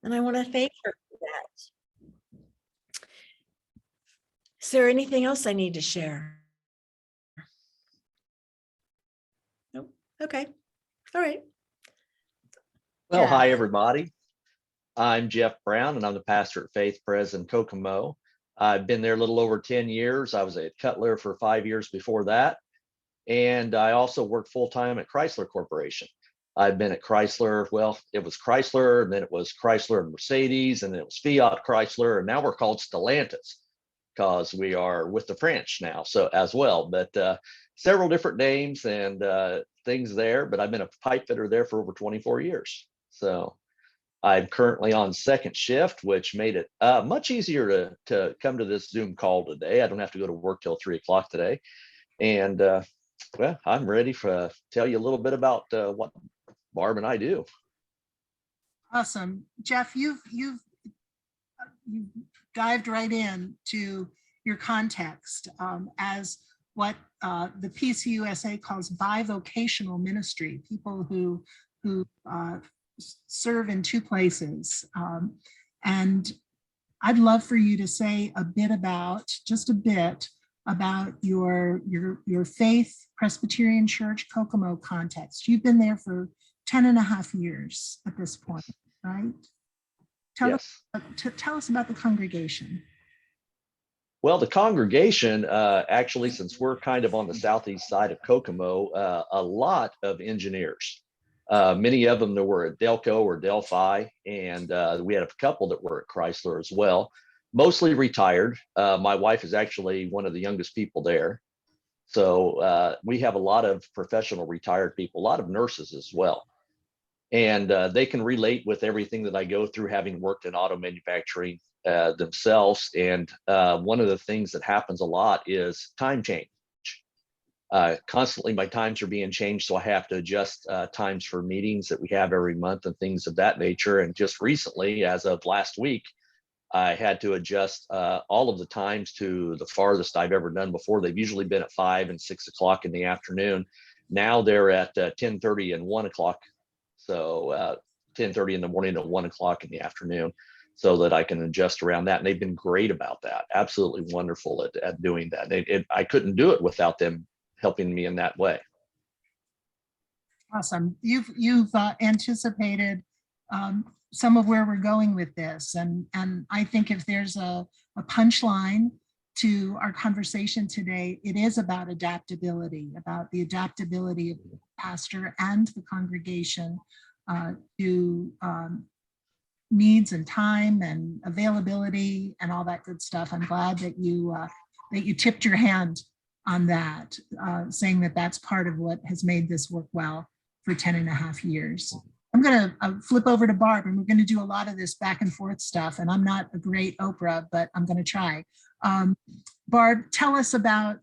And I want to thank her for that. Is there anything else I need to share? Nope. Okay. All right. Well, Jeff. hi, everybody. I'm Jeff Brown, and I'm the pastor at Faith Pres in Kokomo. I've been there a little over 10 years. I was at Cutler for 5 years before that. And I also worked full-time at Chrysler Corporation. I've been at Chrysler, well, it was Chrysler, and then it was Chrysler and Mercedes, and then it was Fiat Chrysler, and now we're called Stellantis because we are with the French now, so as well. But several different names and things there, but I've been a pipe fitter there for over 24 years. So I'm currently on second shift, which made it much easier to come to this Zoom call today. I don't have to go to work till 3 o'clock today. And well, I'm ready to tell you a little bit about what Barb and I do. Awesome. Jeff, you've dived right in to your context as what the PCUSA calls bivocational ministry, people who serve in two places. And I'd love for you to say just a bit about your Faith Presbyterian Church Kokomo context. You've been there for 10 and a half years at this point, right? Yes. Tell us about the congregation. Well, the congregation, actually, since we're kind of on the southeast side of Kokomo, a lot of engineers. Many of them that were at Delco or Delphi, and we had a couple that were at Chrysler as well, mostly retired. My wife is actually one of the youngest people there. So we have a lot of professional retired people, a lot of nurses as well. And they can relate with everything that I go through, having worked in auto manufacturing themselves. And one of the things that happens a lot is time change. Constantly my times are being changed, so I have to adjust times for meetings that we have every month and things of that nature. And just recently, as of last week, I had to adjust all of the times to the farthest I've ever done before. They've usually been at 5 and 6 o'clock in the afternoon. Now they're at 10:30 and 1 o'clock. So 10:30 in the morning to 1 o'clock in the afternoon, so that I can adjust around that. And they've been great about that. Absolutely wonderful at doing that. I couldn't do it without them helping me in that way. Awesome. You've anticipated some of where we're going with this. And I think if there's a punchline to our conversation today, it is about adaptability, about the adaptability of the pastor and the congregation to needs and time and availability and all that good stuff. I'm glad that you tipped your hand on that, saying that that's part of what has made this work well for 10 and a half years. I'm going to flip over to Barb, and we're going to do a lot of this back and forth stuff. And I'm not a great Oprah, but I'm going to try. Barb, tell us about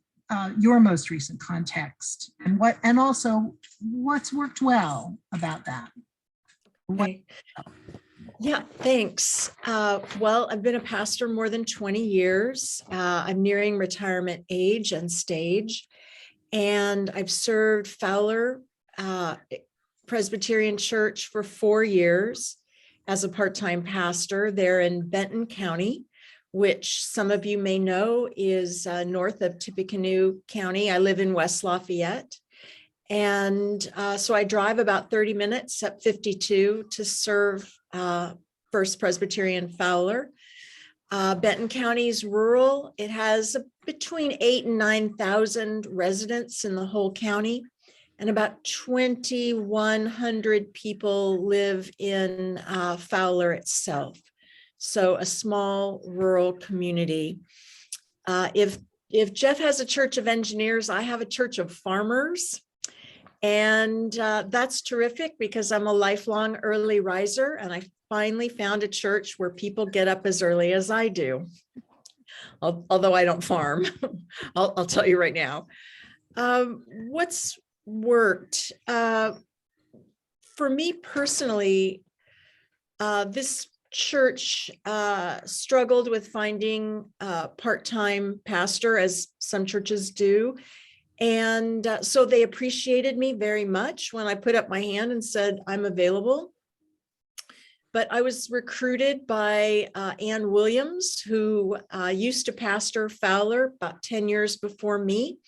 your most recent context and also what's worked well about that. Okay. Yeah, thanks. Well, I've been a pastor more than 20 years. I'm nearing retirement age and stage, and I've served Fowler Presbyterian Church for 4 years as a part-time pastor there in Benton County, which some of you may know is north of Tippecanoe County. I live in West Lafayette. And so I drive about 30 minutes up 52 to serve First Presbyterian Fowler. Benton County is rural. It has between 8,000 and 9,000 residents in the whole county, and about 2,100 people live in Fowler itself. So a small rural community. If Jeff has a church of engineers, I have a church of farmers. And that's terrific because I'm a lifelong early riser, and I finally found a church where people get up as early as I do. Although I don't farm, I'll tell you right now. What's worked? For me personally, this church struggled with finding a part-time pastor, as some churches do. And so they appreciated me very much when I put up my hand and said, I'm available. but I was recruited by Ann Williams, who used to pastor Fowler about 10 years before me.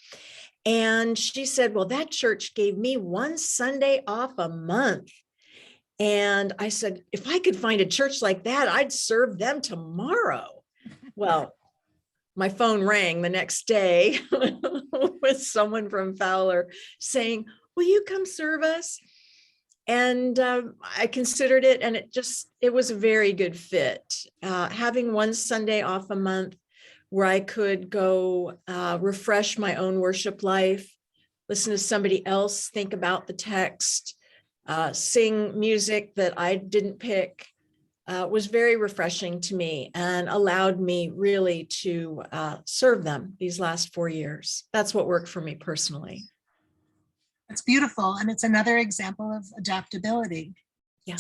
And she said, well, that church gave me one Sunday off a month. And I said, if I could find a church like that, I'd serve them tomorrow. Well, my phone rang the next day with someone from Fowler saying, will you come serve us? And I considered it, and it was a very good fit. Having one Sunday off a month where I could go refresh my own worship life, listen to somebody else think about the text, sing music that I didn't pick, was very refreshing to me and allowed me really to serve them these last 4 years. That's what worked for me personally. It's beautiful. And it's another example of adaptability. Yeah.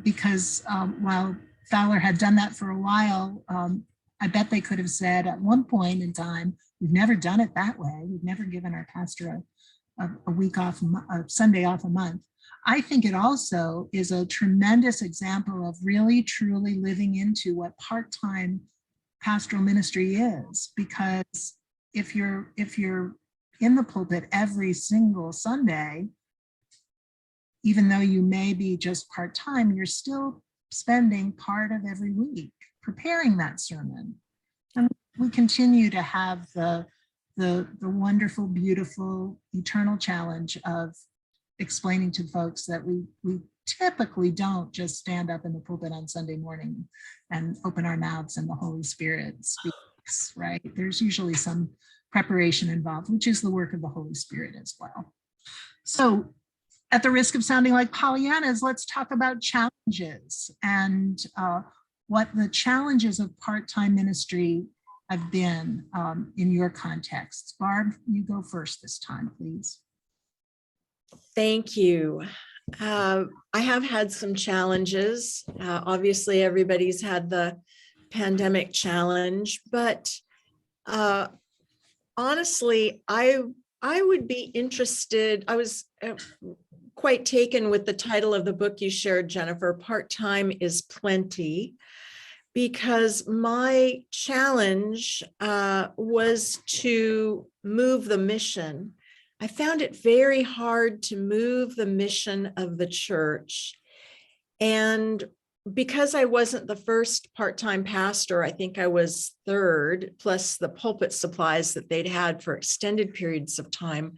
Because while Fowler had done that for a while, I bet they could have said at one point in time, we've never done it that way. We've never given our pastor a week off, a Sunday off a month. I think it also is a tremendous example of really, truly living into what part-time pastoral ministry is. Because if you're in the pulpit every single Sunday, even though you may be just part-time, you're still spending part of every week preparing that sermon. And we continue to have the wonderful, beautiful, eternal challenge of explaining to folks that we typically don't just stand up in the pulpit on Sunday morning and open our mouths and the Holy Spirit speaks, right? There's usually some preparation involved, which is the work of the Holy Spirit as well. So at the risk of sounding like Pollyannas, let's talk about challenges and what the challenges of part-time ministry have been in your context. Barb, you go first this time, please. Thank you. I have had some challenges. Obviously, everybody's had the pandemic challenge, but honestly, I would be interested. I was quite taken with the title of the book you shared, Jennifer, Part-Time is Plenty, because my challenge was to move the mission. I found it very hard to move the mission of the church. And because I wasn't the first part-time pastor, I think I was third, plus the pulpit supplies that they'd had for extended periods of time,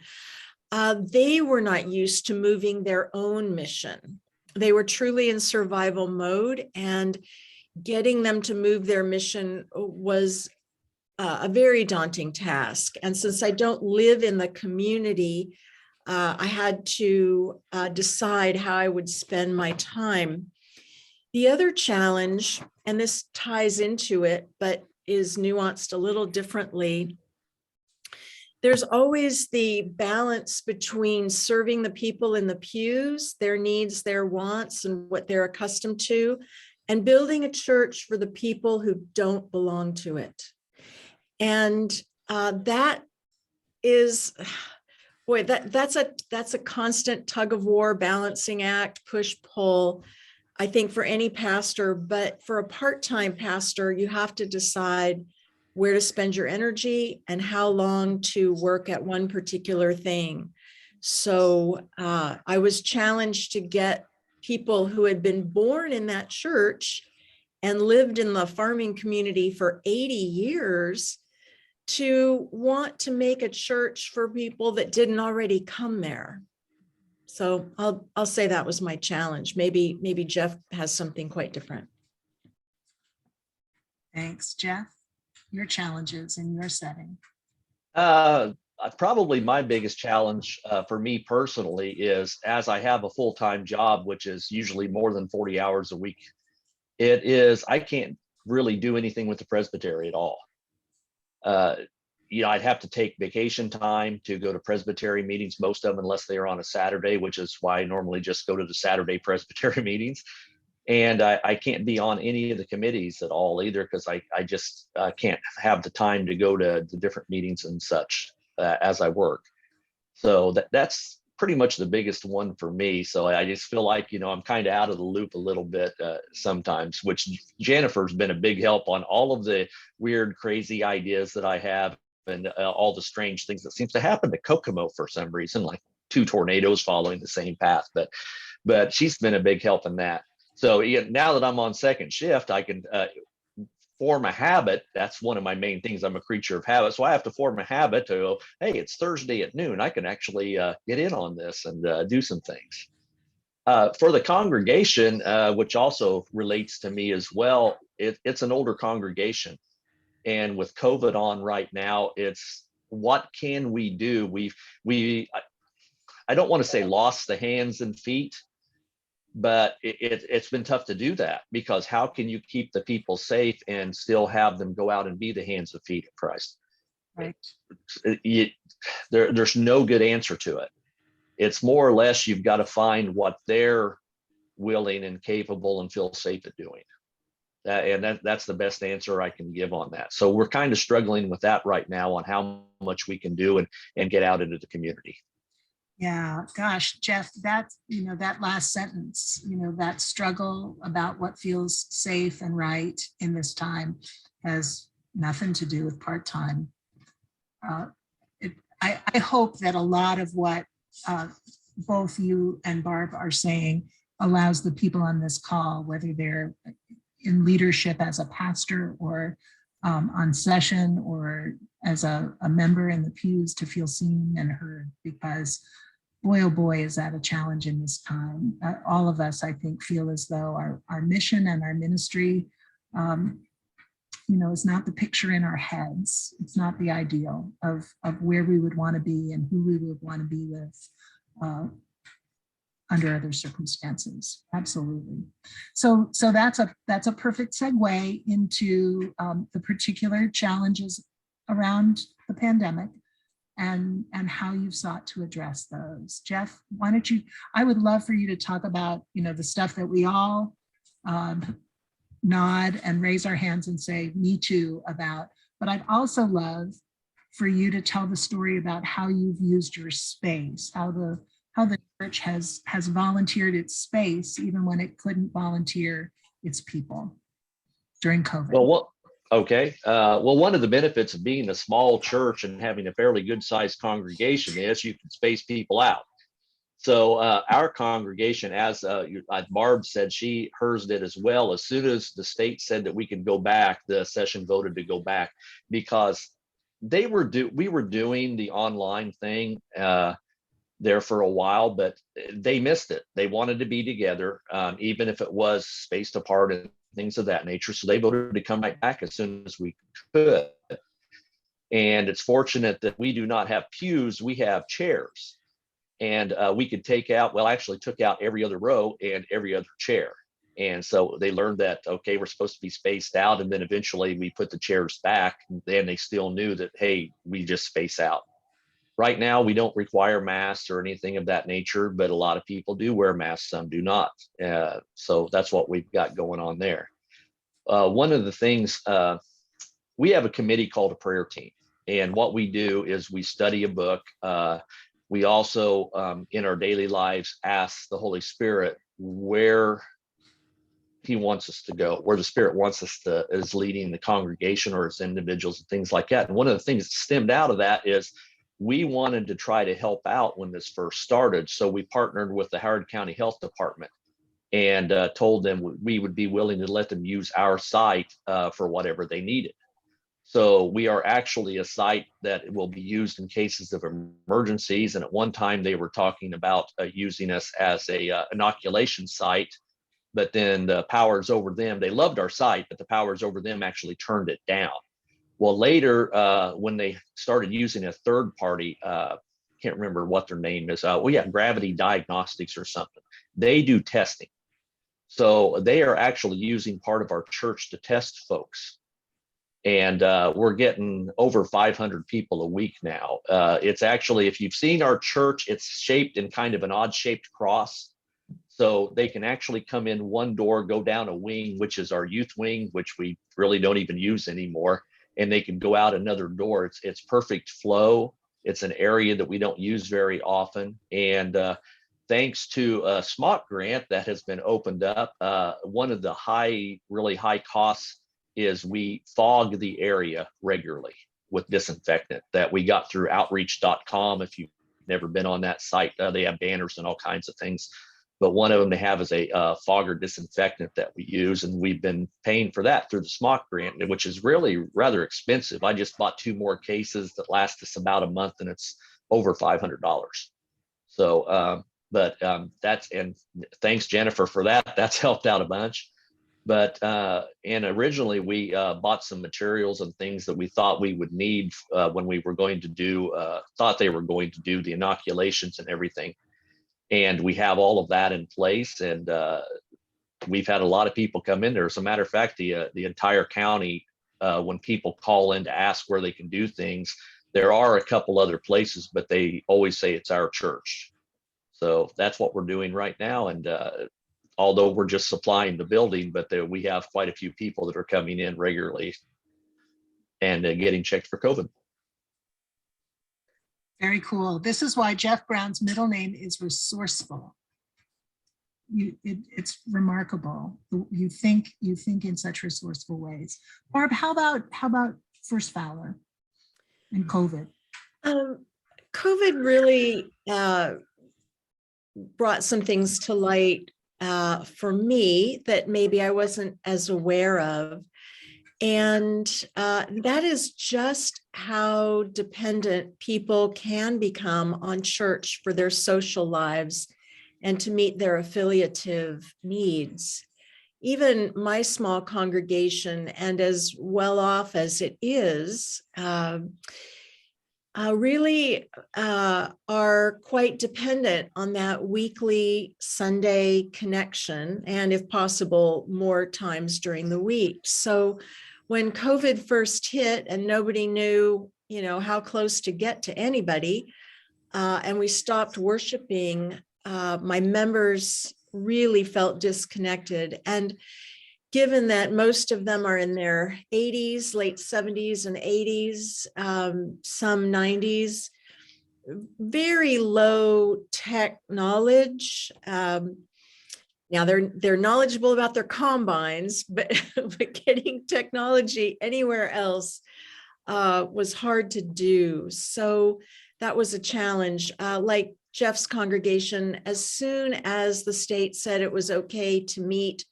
they were not used to moving their own mission. They were truly in survival mode, and getting them to move their mission was a very daunting task. And since I don't live in the community, I had to decide how I would spend my time. The other challenge, and this ties into it, but is nuanced a little differently, there's always the balance between serving the people in the pews, their needs, their wants, and what they're accustomed to, and building a church for the people who don't belong to it. And that is, boy, that's a constant tug of war, balancing act, push pull, I think, for any pastor. But for a part-time pastor, you have to decide where to spend your energy and how long to work at one particular thing. So I was challenged to get people who had been born in that church and lived in the farming community for 80 years to want to make a church for people that didn't already come there. So I'll say that was my challenge. Maybe Jeff has something quite different. Thanks, Jeff. Your challenges in your setting. Probably my biggest challenge for me personally is, as I have a full-time job, which is usually more than 40 hours a week, I can't really do anything with the presbytery at all. I'd have to take vacation time to go to presbytery meetings, most of them, unless they are on a Saturday, which is why I normally just go to the Saturday presbytery meetings. And I can't be on any of the committees at all either, because I just can't have the time to go to the different meetings and such as I work. So that's pretty much the biggest one for me. So I just feel like, I'm kind of out of the loop a little bit sometimes, which Jennifer's been a big help on all of the weird, crazy ideas that I have, and all the strange things that seems to happen to Kokomo for some reason, like 2 tornadoes following the same path. But she's been a big help in that. So now that I'm on second shift, I can form a habit. That's one of my main things. I'm a creature of habit. So I have to form a habit to go, hey, it's Thursday at noon. I can actually get in on this and do some things. For the congregation, which also relates to me as well, it's an older congregation. And with COVID on right now, it's what can we do? I don't want to say lost the hands and feet, but it's been tough to do that, because how can you keep the people safe and still have them go out and be the hands and feet of Christ? Right. There's no good answer to it. It's more or less you've got to find what they're willing and capable and feel safe at doing. And that's the best answer I can give on that. So we're kind of struggling with that right now on how much we can do and get out into the community. Yeah, gosh, Jeff, that's, that last sentence, that struggle about what feels safe and right in this time has nothing to do with part-time. I hope that a lot of what both you and Barb are saying allows the people on this call, whether they're in leadership as a pastor or on session or as a member in the pews, to feel seen and heard, because boy, oh boy, is that a challenge in this time. All of us, I think, feel as though our mission and our ministry, is not the picture in our heads. It's not the ideal of where we would want to be and who we would want to be with under other circumstances. Absolutely. So that's a perfect segue into the particular challenges around the pandemic and how you've sought to address those. Jeff, why don't you, I would love for you to talk about, the stuff that we all nod and raise our hands and say, me too, about, but I'd also love for you to tell the story about how you've used your space, how the church has volunteered its space, even when it couldn't volunteer its people during COVID. Okay. Well, one of the benefits of being a small church and having a fairly good sized congregation is you can space people out. So our congregation, as Barb said, hers did as well. As soon as the state said that we could go back, the session voted to go back, because we were doing the online thing there for a while, but they missed it. They wanted to be together, even if it was spaced apart and things of that nature. So they voted to come right back as soon as we could. And it's fortunate that we do not have pews, we have chairs. And we could actually took out every other row and every other chair. And so they learned that, okay, we're supposed to be spaced out. And then eventually we put the chairs back, and then they still knew that, hey, we just space out. Right now, we don't require masks or anything of that nature, but a lot of people do wear masks, some do not. So that's what we've got going on there. One of the things, we have a committee called a prayer team. And what we do is we study a book. We also, in our daily lives, ask the Holy Spirit where he wants us to go, where the Spirit wants us to, is leading the congregation or as individuals and things like that. And one of the things that stemmed out of that is we wanted to try to help out when this first started. So we partnered with the Howard County Health Department and told them we would be willing to let them use our site for whatever they needed. So we are actually a site that will be used in cases of emergencies. And at one time they were talking about using us as a inoculation site, but then the powers over them, they loved our site, but the powers over them actually turned it down. Well, later, when they started using a third party, can't remember what their name is. Gravity Diagnostics or something. They do testing. So they are actually using part of our church to test folks. And we're getting over 500 people a week now. It's actually, if you've seen our church, it's shaped in kind of an odd shaped cross. So they can actually come in one door, go down a wing, which is our youth wing, which we really don't even use anymore. And they can go out another door. It's perfect flow. It's an area that we don't use very often. And thanks to a SMOC grant that has been opened up, one of the really high costs is we fog the area regularly with disinfectant that we got through outreach.com. If you've never been on that site, they have banners and all kinds of things. But one of them they have is a fogger disinfectant that we use, and we've been paying for that through the SMOC grant, which is really rather expensive. I just bought 2 more cases that last us about a month, and it's over $500. So, and thanks Jennifer for that. That's helped out a bunch. But and originally we bought some materials and things that we thought we would need when we were going to do they were going to do the inoculations and everything. And we have all of that in place, and we've had a lot of people come in there. As a matter of fact, the entire county, when people call in to ask where they can do things, there are a couple other places, but they always say it's our church. So that's what we're doing right now. And although we're just supplying the building, but we have quite a few people that are coming in regularly and getting checked for COVID. Very cool. This is why Jeff Brown's middle name is Resourceful. It's remarkable. You think in such resourceful ways. Barb, how about First Fowler and COVID? COVID really brought some things to light for me that maybe I wasn't as aware of. And that is just how dependent people can become on church for their social lives and to meet their affiliative needs. Even my small congregation, and as well off as it is, really are quite dependent on that weekly Sunday connection, and if possible, more times during the week. So when COVID first hit and nobody knew, how close to get to anybody, and we stopped worshiping, my members really felt disconnected. And given that most of them are in their 80s, late 70s and 80s, some 90s, very low tech knowledge. Now they're knowledgeable about their combines, but getting technology anywhere else was hard to do. So that was a challenge. Like Jeff's congregation, as soon as the state said it was okay to meet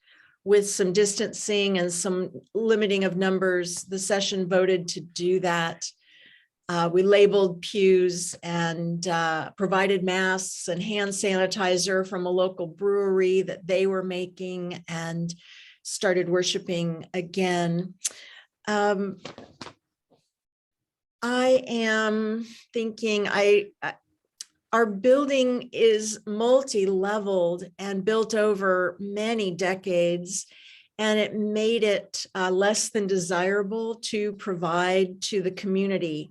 with some distancing and some limiting of numbers, the session voted to do that. We labeled pews and provided masks and hand sanitizer from a local brewery that they were making, and started worshiping again. I am thinking our building is multi-leveled and built over many decades, and it made it less than desirable to provide to the community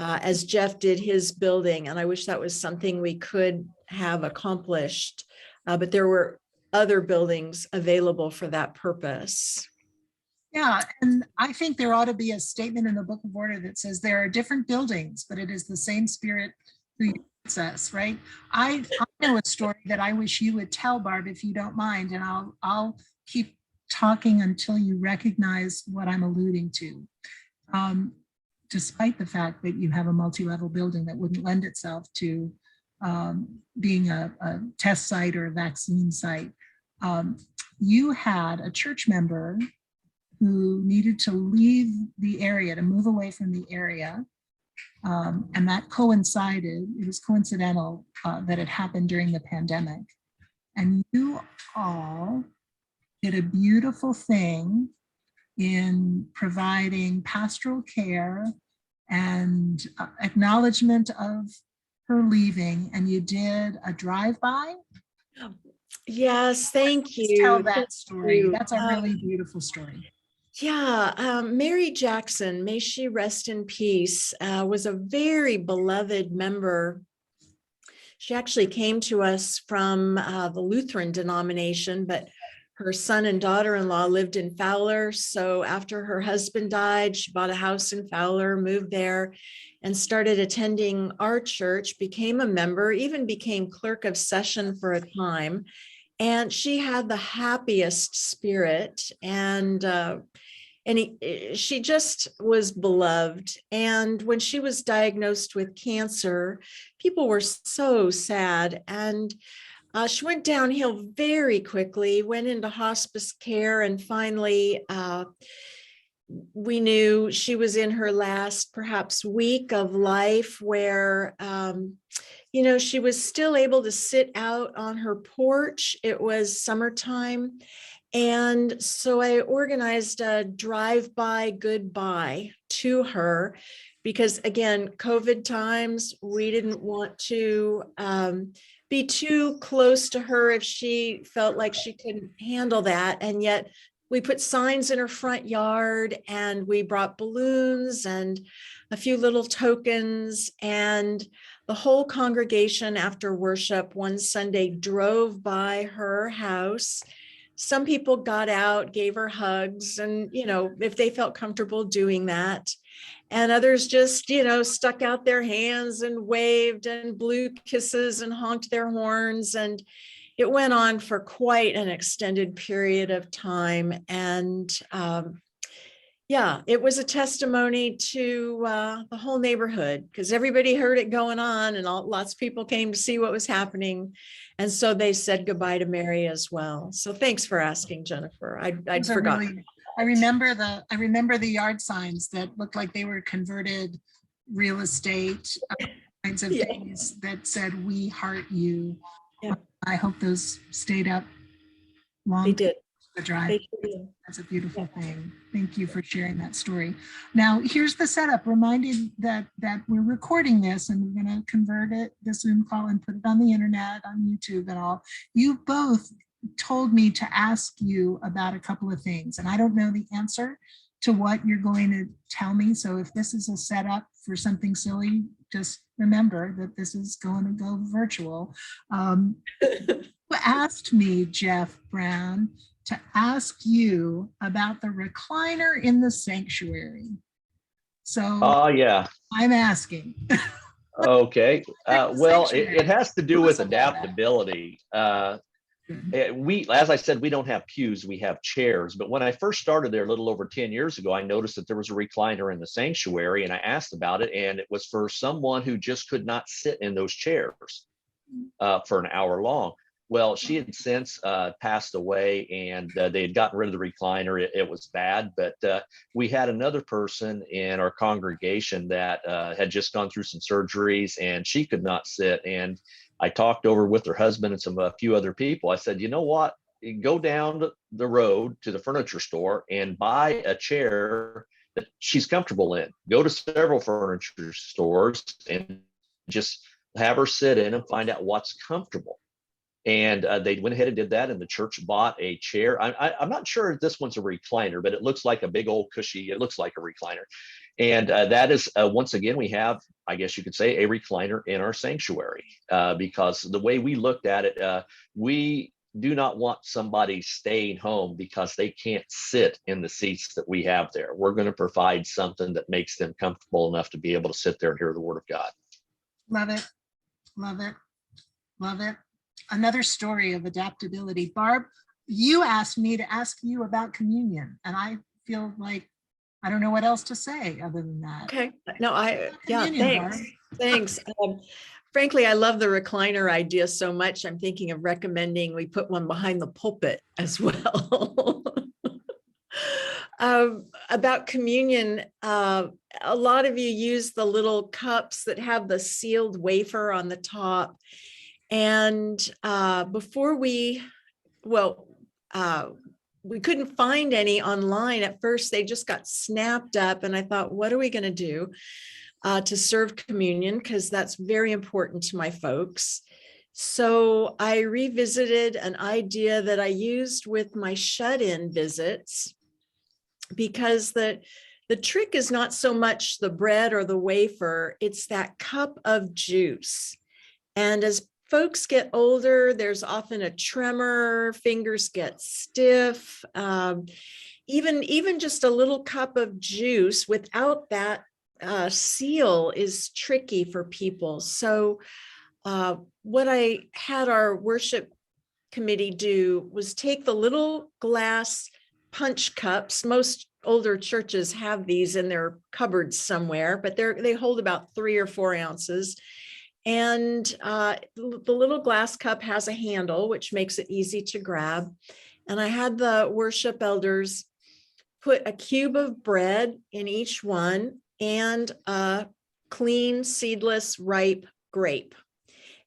as Jeff did his building. And I wish that was something we could have accomplished, but there were other buildings available for that purpose. Yeah, and I think there ought to be a statement in the Book of Order that says there are different buildings, but it is the same Spirit who unites us, right? I know a story that I wish you would tell, Barb, if you don't mind, and I'll keep talking until you recognize what I'm alluding to. Despite the fact that you have a multi-level building that wouldn't lend itself to being a test site or a vaccine site, you had a church member who needed to leave the area, to move away from the area. And that coincided, it was coincidental that it happened during the pandemic. And you all did a beautiful thing in providing pastoral care and acknowledgement of her leaving, and you did a drive-by. Yes, thank you. Tell that story. That's a really beautiful story. Yeah, Mary Jackson, may she rest in peace, was a very beloved member. She actually came to us from the Lutheran denomination, but her son and daughter-in-law lived in Fowler. So after her husband died, she bought a house in Fowler, moved there, and started attending our church, became a member, even became clerk of session for a time. And she had the happiest spirit, and she just was beloved. And when she was diagnosed with cancer, people were so sad. And she went downhill very quickly, went into hospice care, and finally we knew she was in her last perhaps week of life, where she was still able to sit out on her porch. It was summertime. And so I organized a drive-by goodbye to her because, again, COVID times, we didn't want to be too close to her if she felt like she couldn't handle that. And yet we put signs in her front yard, and we brought balloons and a few little tokens, and the whole congregation after worship one Sunday drove by her house. Some people got out, gave her hugs, and, if they felt comfortable doing that. And others just, stuck out their hands and waved and blew kisses and honked their horns. And it went on for quite an extended period of time. And it was a testimony to the whole neighborhood, because everybody heard it going on, and lots of people came to see what was happening. And so they said goodbye to Mary as well. So thanks for asking, Jennifer. I'd forgotten. I remember the yard signs that looked like they were converted real estate kinds of things that said, "We heart you." Yeah. I hope those stayed up long. They did. The drive. They did. That's a beautiful thing. Thank you for sharing that story. Now, here's the setup. Reminded that we're recording this, and we're going to convert it, the Zoom call, and put it on the internet, on YouTube and all. You both told me to ask you about a couple of things, and I don't know the answer to what you're going to tell me. So if this is a setup for something silly, just remember that this is going to go virtual. You asked me, Jeff Brown, to ask you about the recliner in the sanctuary. So yeah. I'm asking. Okay. Well, it has to do with adaptability. As I said, we don't have pews, we have chairs. But when I first started there a little over 10 years ago, I noticed that there was a recliner in the sanctuary, and I asked about it, and it was for someone who just could not sit in those chairs for an hour long. Well, she had since passed away, and they had gotten rid of the recliner. It was bad, but we had another person in our congregation that had just gone through some surgeries, and she could not sit. And I talked over with her husband and a few other people. I said, you know what? Go down the road to the furniture store and buy a chair that she's comfortable in. Go to several furniture stores and just have her sit in and find out what's comfortable. And they went ahead and did that, and the church bought a chair. I'm not sure if this one's a recliner, but it looks like a big old cushy. It looks like a recliner. And that is, once again, we have, I guess you could say, a recliner in our sanctuary, because the way we looked at it, we do not want somebody staying home because they can't sit in the seats that we have there. We're going to provide something that makes them comfortable enough to be able to sit there and hear the word of God. Love it. Love it. Love it. Another story of adaptability. Barb, you asked me to ask you about communion, and I feel like I don't know what else to say other than that. Okay. No, Communion, thanks. Barb. Thanks. Frankly, I love the recliner idea so much. I'm thinking of recommending we put one behind the pulpit as well. About communion, a lot of you use the little cups that have the sealed wafer on the top. And before we couldn't find any online at first. They just got snapped up, and I thought, what are we going to do to serve communion? Because that's very important to my folks. So I revisited an idea that I used with my shut-in visits, because the trick is not so much the bread or the wafer, it's that cup of juice. And as folks get older, there's often a tremor, fingers get stiff. Even just a little cup of juice without that seal is tricky for people. So what I had our worship committee do was take the little glass punch cups. Most older churches have these in their cupboards somewhere, but they hold about 3 or 4 ounces. And the little glass cup has a handle, which makes it easy to grab. And I had the worship elders put a cube of bread in each one and a clean, seedless, ripe grape,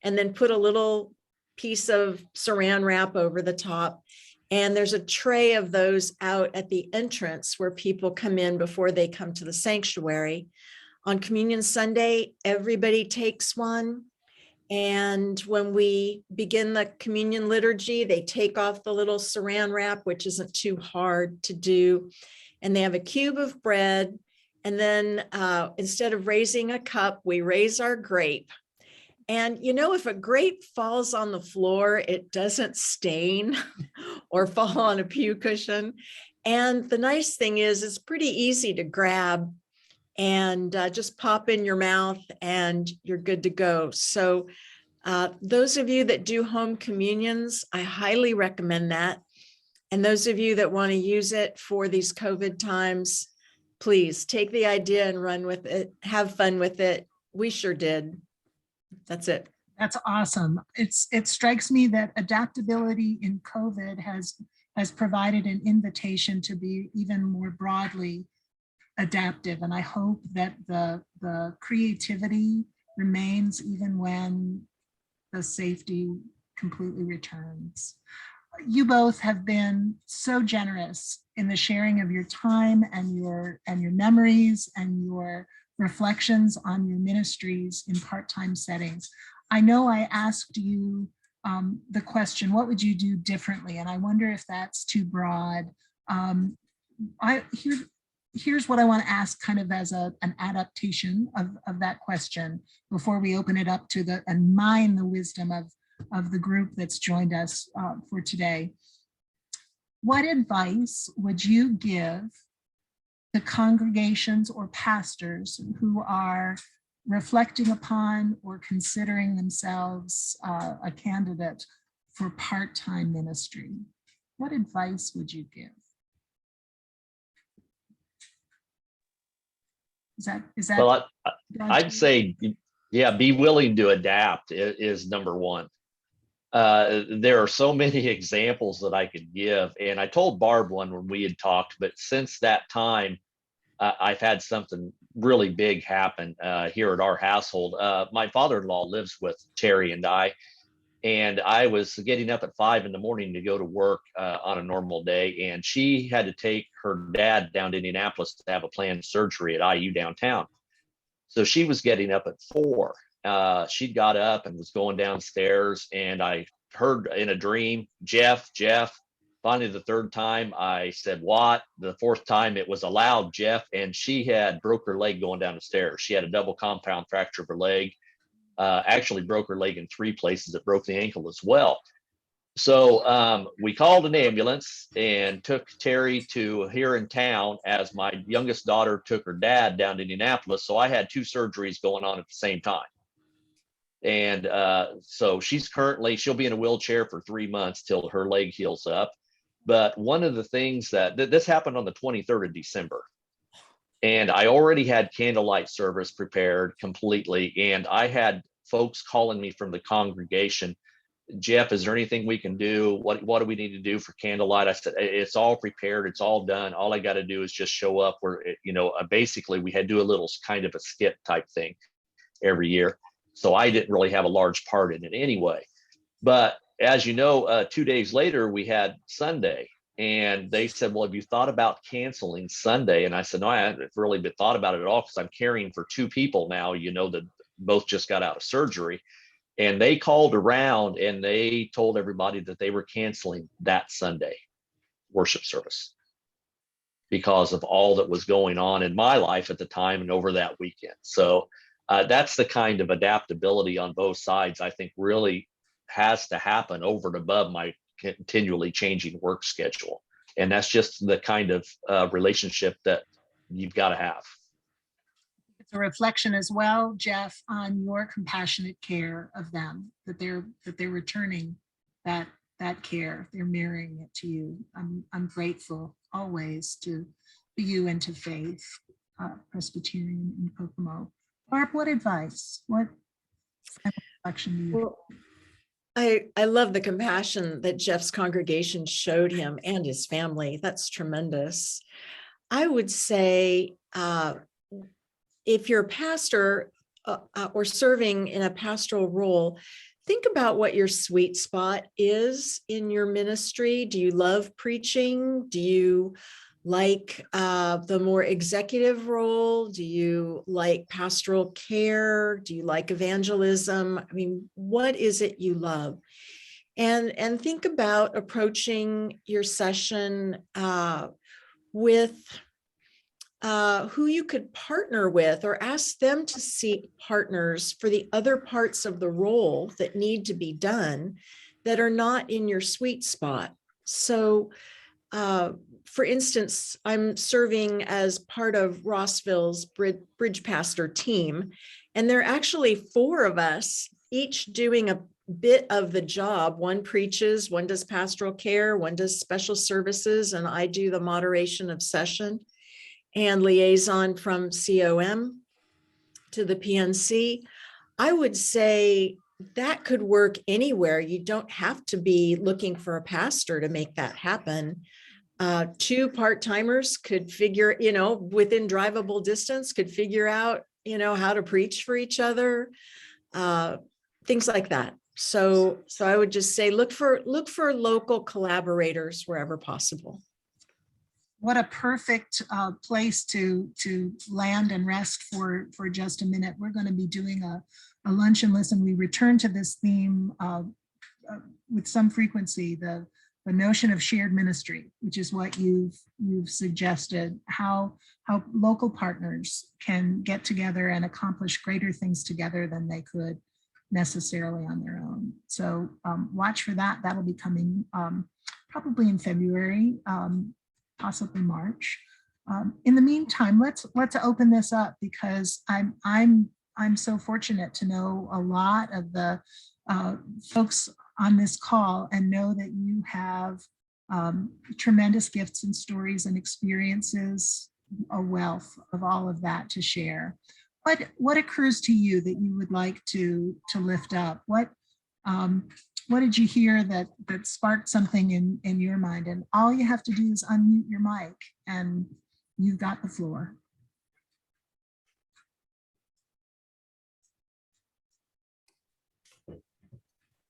and then put a little piece of saran wrap over the top. And there's a tray of those out at the entrance where people come in before they come to the sanctuary. On Communion Sunday, everybody takes one. And when we begin the communion liturgy, they take off the little saran wrap, which isn't too hard to do. And they have a cube of bread. And then instead of raising a cup, we raise our grape. And, you know, if a grape falls on the floor, it doesn't stain or fall on a pew cushion. And the nice thing is it's pretty easy to grab and just pop in your mouth and you're good to go. So those of you that do home communions, I highly recommend that. And those of you that want to use it for these COVID times, please take the idea and run with it. Have fun with it. We sure did. That's it. That's awesome. It strikes me that adaptability in COVID has provided an invitation to be even more broadly adaptive. And I hope that the creativity remains even when the safety completely returns. You both have been so generous in the sharing of your time and your memories and your reflections on your ministries in part-time settings. I know I asked you the question, what would you do differently? And I wonder if that's too broad. Here's what I want to ask kind of as an adaptation of that question before we open it up to and mine the wisdom of the group that's joined us for today. What advice would you give the congregations or pastors who are reflecting upon or considering themselves a candidate for part-time ministry? What advice would you give? Is that Well, I'd say, yeah, be willing to adapt is number one. There are so many examples that I could give. And I told Barb one when we had talked, but since that time, I've had something really big happen here at our household. My father-in-law lives with Terry and I was getting up at 5 in the morning to go to work on a normal day. And she had to take her dad down to Indianapolis to have a planned surgery at IU downtown. So she was getting up at 4. She got up and was going downstairs, and I heard in a dream, Jeff. Finally, the 3rd time I said, what? The 4th time it was a loud Jeff, and she had broke her leg going down the stairs. She had a double compound fracture of her leg, actually broke her leg in 3 places. It broke the ankle as well. So we called an ambulance and took Terry to here in town as my youngest daughter took her dad down to Indianapolis. So I had 2 surgeries going on at the same time. And so she'll be in a wheelchair for 3 months till her leg heals up. But one of the things this happened on the 23rd of December. And I already had candlelight service prepared completely. And I had folks calling me from the congregation, Jeff, is there anything we can do? What do we need to do for candlelight? I said, it's all prepared. It's all done. All I got to do is just show up where, basically we had to do a little kind of a skit type thing every year. So I didn't really have a large part in it anyway. But as you know, 2 days later, we had Sunday. And they said, well, have you thought about canceling Sunday? And I said, no, I haven't really thought about it at all because I'm caring for 2 people now, that both just got out of surgery. And they called around and they told everybody that they were canceling that Sunday worship service because of all that was going on in my life at the time and over that weekend. So That's the kind of adaptability on both sides I think really has to happen over and above my continually changing work schedule. And that's just the kind of relationship that you've got to have. It's a reflection as well, Jeff, on your compassionate care of them, that they're returning that care. They're mirroring it to you. I'm grateful always to you and to Faith Presbyterian in Kokomo. Barb, what advice? What reflection do you? Well, I love the compassion that Jeff's congregation showed him and his family. That's tremendous. I would say, if you're a pastor or serving in a pastoral role, think about what your sweet spot is in your ministry. Do you love preaching? Do you like the more executive role? Do you like pastoral care? Do you like evangelism? I mean, what is it you love? And think about approaching your session with who you could partner with, or ask them to seek partners for the other parts of the role that need to be done that are not in your sweet spot. So, for instance, I'm serving as part of Rossville's bridge pastor team, and there are actually 4 of us, each doing a bit of the job. One preaches, one does pastoral care, one does special services, and I do the moderation of session and liaison from COM to the PNC. I would say that could work anywhere. You don't have to be looking for a pastor to make that happen. 2 part-timers could figure, within drivable distance, could figure out, how to preach for each other, things like that. So I would just say, look for local collaborators wherever possible. What a perfect place to land and rest for just a minute. We're going to be doing a lunch and listen. We return to this theme with some frequency, the notion of shared ministry, which is what you've suggested, how local partners can get together and accomplish greater things together than they could necessarily on their own. So watch for that. That'll be coming probably in February, possibly March. In the meantime, let's open this up, because I'm so fortunate to know a lot of the folks on this call, and know that you have tremendous gifts and stories and experiences, a wealth of all of that to share. What occurs to you that you would like to lift up? What did you hear that sparked something in your mind? And all you have to do is unmute your mic, and you've got the floor.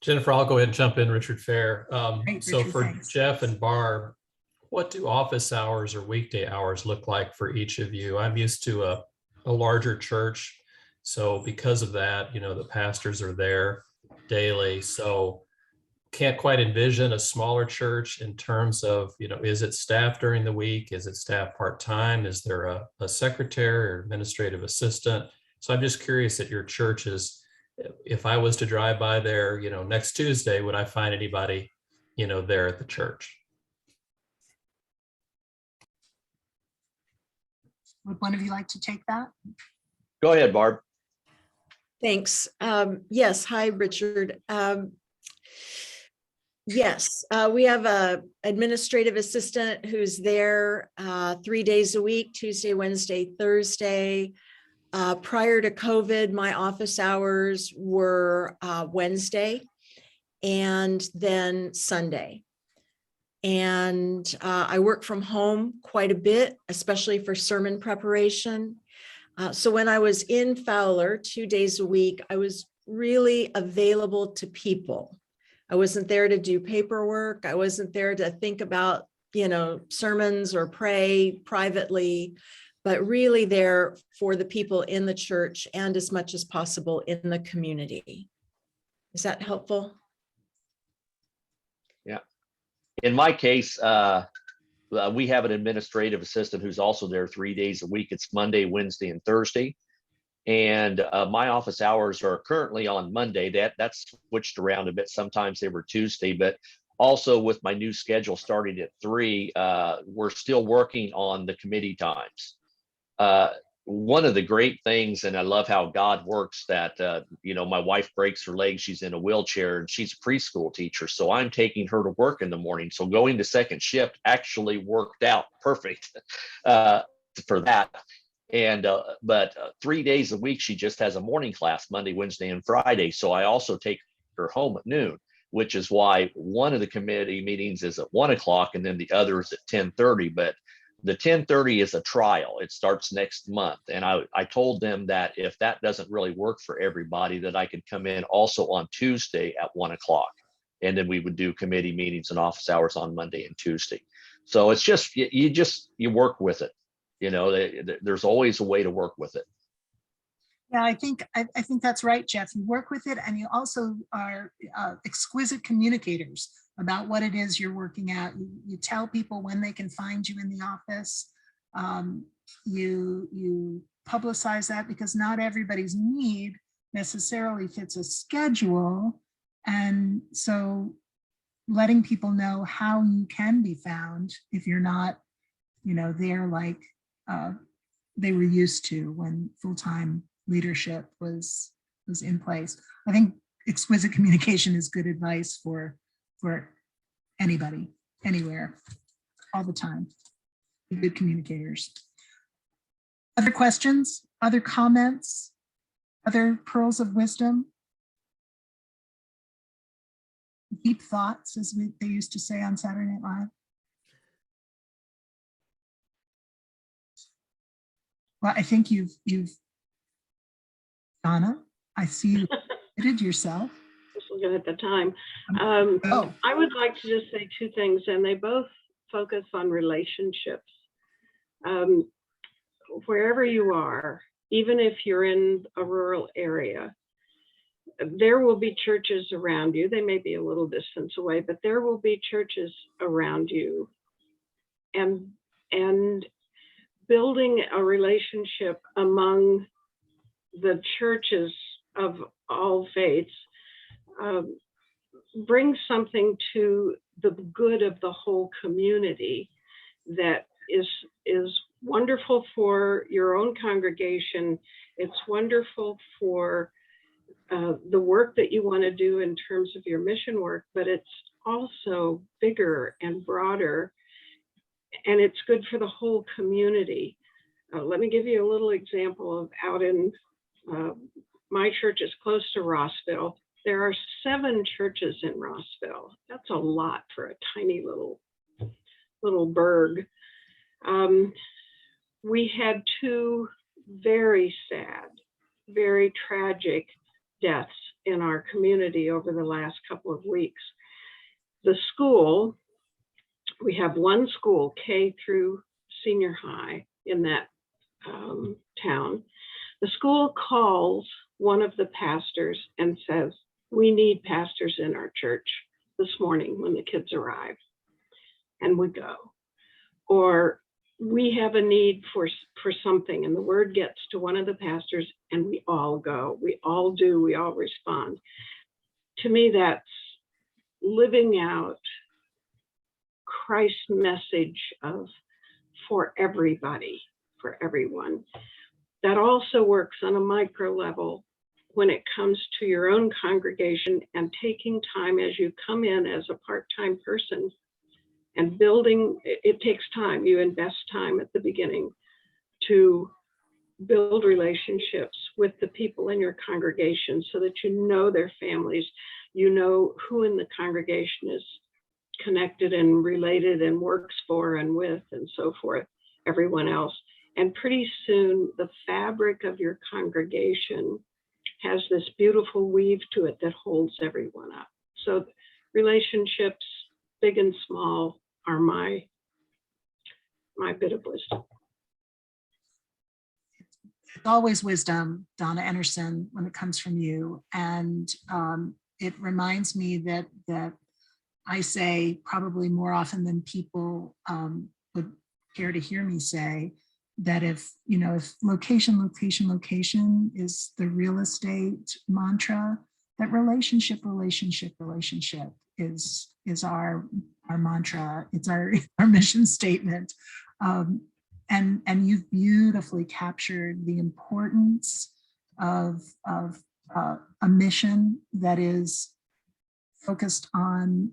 Jennifer, I'll go ahead and jump in, Richard Fair. Great, so Richard, for thanks. Jeff and Barb, what do office hours or weekday hours look like for each of you? I'm used to a larger church. So because of that, the pastors are there daily. So can't quite envision a smaller church in terms of, is it staff during the week? Is it staff part-time? Is there a secretary or administrative assistant? So I'm just curious at your churches, if I was to drive by there, next Tuesday, would I find anybody, there at the church? Would one of you like to take that? Go ahead, Barb. Thanks. Yes. Hi, Richard. Yes, we have a administrative assistant who's there 3 days a week, Tuesday, Wednesday, Thursday. Prior to COVID, my office hours were Wednesday and then Sunday. And I work from home quite a bit, especially for sermon preparation. So when I was in Fowler 2 days a week, I was really available to people. I wasn't there to do paperwork. I wasn't there to think about, sermons or pray privately, but really there for the people in the church and as much as possible in the community. Is that helpful? Yeah. In my case, we have an administrative assistant who's also there 3 days a week. It's Monday, Wednesday, and Thursday. And my office hours are currently on Monday. That's switched around a bit. Sometimes they were Tuesday, but also with my new schedule starting at 3, we're still working on the committee times. One of the great things, and I love how God works, that my wife breaks her leg, she's in a wheelchair, and she's a preschool teacher, so I'm taking her to work in the morning. So going to second shift actually worked out perfect for that. And but 3 days a week she just has a morning class, Monday, Wednesday, and Friday. So I also take her home at noon, which is why one of the committee meetings is at 1 o'clock and then the other is at 10:30. But the 10:30 is a trial. It starts next month. And I told them that if that doesn't really work for everybody, that I could come in also on Tuesday at 1 o'clock. And then we would do committee meetings and office hours on Monday and Tuesday. So it's just, you work with it. There's always a way to work with it. Yeah, I think that's right, Jeff. You work with it, and you also are exquisite communicators about what it is you're working at. You tell people when they can find you in the office. You publicize that, because not everybody's need necessarily fits a schedule. And so letting people know how you can be found if you're not, there like they were used to when full-time leadership was in place. I think exquisite communication is good advice for anybody, anywhere, all the time. Good communicators. Other questions, other comments, other pearls of wisdom? Deep thoughts, as they used to say on Saturday Night Live. Well, I think you've Donna, I see you did yourself. Just looking at the time. Oh, I would like to just say 2 things, and they both focus on relationships. Wherever you are, even if you're in a rural area, there will be churches around you. They may be a little distance away, but there will be churches around you. And building a relationship among the churches of all faiths brings something to the good of the whole community that is wonderful for your own congregation. It's wonderful for the work that you want to do in terms of your mission work, but it's also bigger and broader, and it's good for the whole community. Let me give you a little example of out in my church is close to Rossville. There are 7 churches in Rossville. That's a lot for a tiny little burg. We had 2 very sad, very tragic deaths in our community over the last couple of weeks. The school, we have one school, K through senior high in that town. The school calls one of the pastors and says, "We need pastors in our church this morning when the kids arrive." And we go. Or we have a need for something, and the word gets to one of the pastors, and we all go. We all do. We all respond. To me, that's living out Christ's message of for everybody, for everyone. That also works on a micro level when it comes to your own congregation and taking time as you come in as a part-time person and building. It takes time. You invest time at the beginning to build relationships with the people in your congregation so that you know their families, you know who in the congregation is connected and related and works for and with and so forth, everyone else. And pretty soon the fabric of your congregation has this beautiful weave to it that holds everyone up. So relationships, big and small, are my bit of wisdom. It's always wisdom, Donna Anderson, when it comes from you. And it reminds me that I say probably more often than people would care to hear me say, that if, if location, location, location is the real estate mantra, that relationship, relationship, relationship is our mantra. It's our mission statement. And you've beautifully captured the importance of a mission that is focused on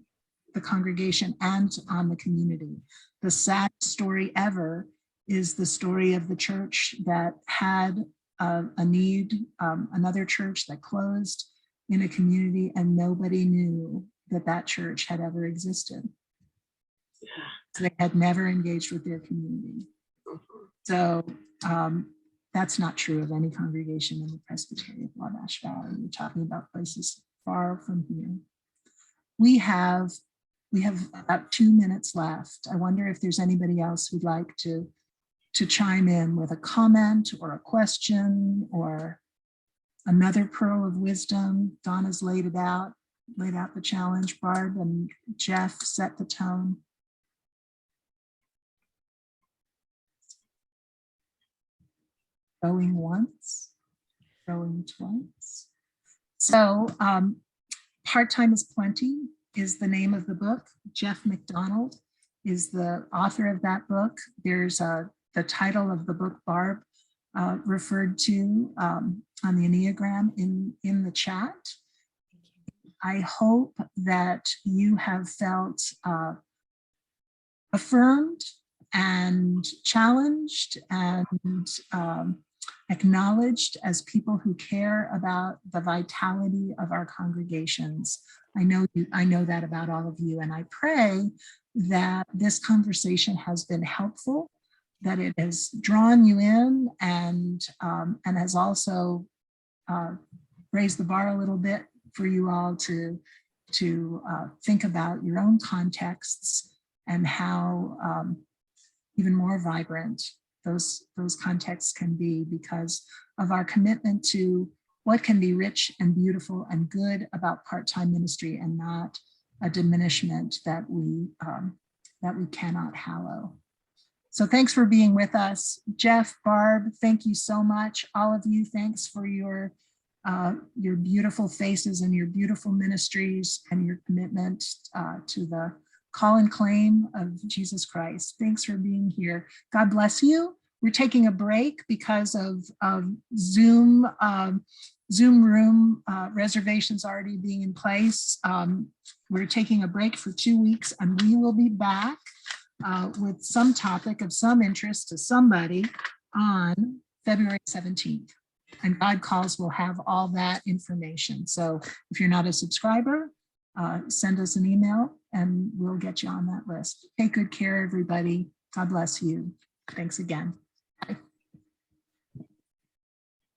the congregation and on the community. The sad story ever is the story of the church that had a need, another church that closed in a community, and nobody knew that that church had ever existed. So they had never engaged with their community. So that's not true of any congregation in the Presbytery of Wabash Valley. We're talking about places far from here. We have about 2 minutes left. I wonder if there's anybody else who'd like to chime in with a comment or a question or another pearl of wisdom. Donna's laid out the challenge. Barb and Jeff set the tone. Going once, going twice. So Part-Time is Plenty is the name of the book. Jeff McDonald is the author of that book. There's the title of the book Barb referred to on the Enneagram in the chat. I hope that you have felt affirmed and challenged and acknowledged as people who care about the vitality of our congregations. I know that about all of you, and I pray that this conversation has been helpful, that it has drawn you in and has also raised the bar a little bit for you all to think about your own contexts and how even more vibrant those contexts can be because of our commitment to what can be rich and beautiful and good about part-time ministry, and not a diminishment that we cannot hallow. So thanks for being with us. Jeff, Barb, thank you so much. All of you, thanks for your beautiful faces and your beautiful ministries and your commitment to the call and claim of Jesus Christ. Thanks for being here. God bless you. We're taking a break because of Zoom room reservations already being in place. We're taking a break for 2 weeks, and we will be back with some topic of some interest to somebody on February 17th. And God Calls will have all that information. So if you're not a subscriber, send us an email and we'll get you on that list. Take good care, everybody. God bless you. Thanks again. Bye.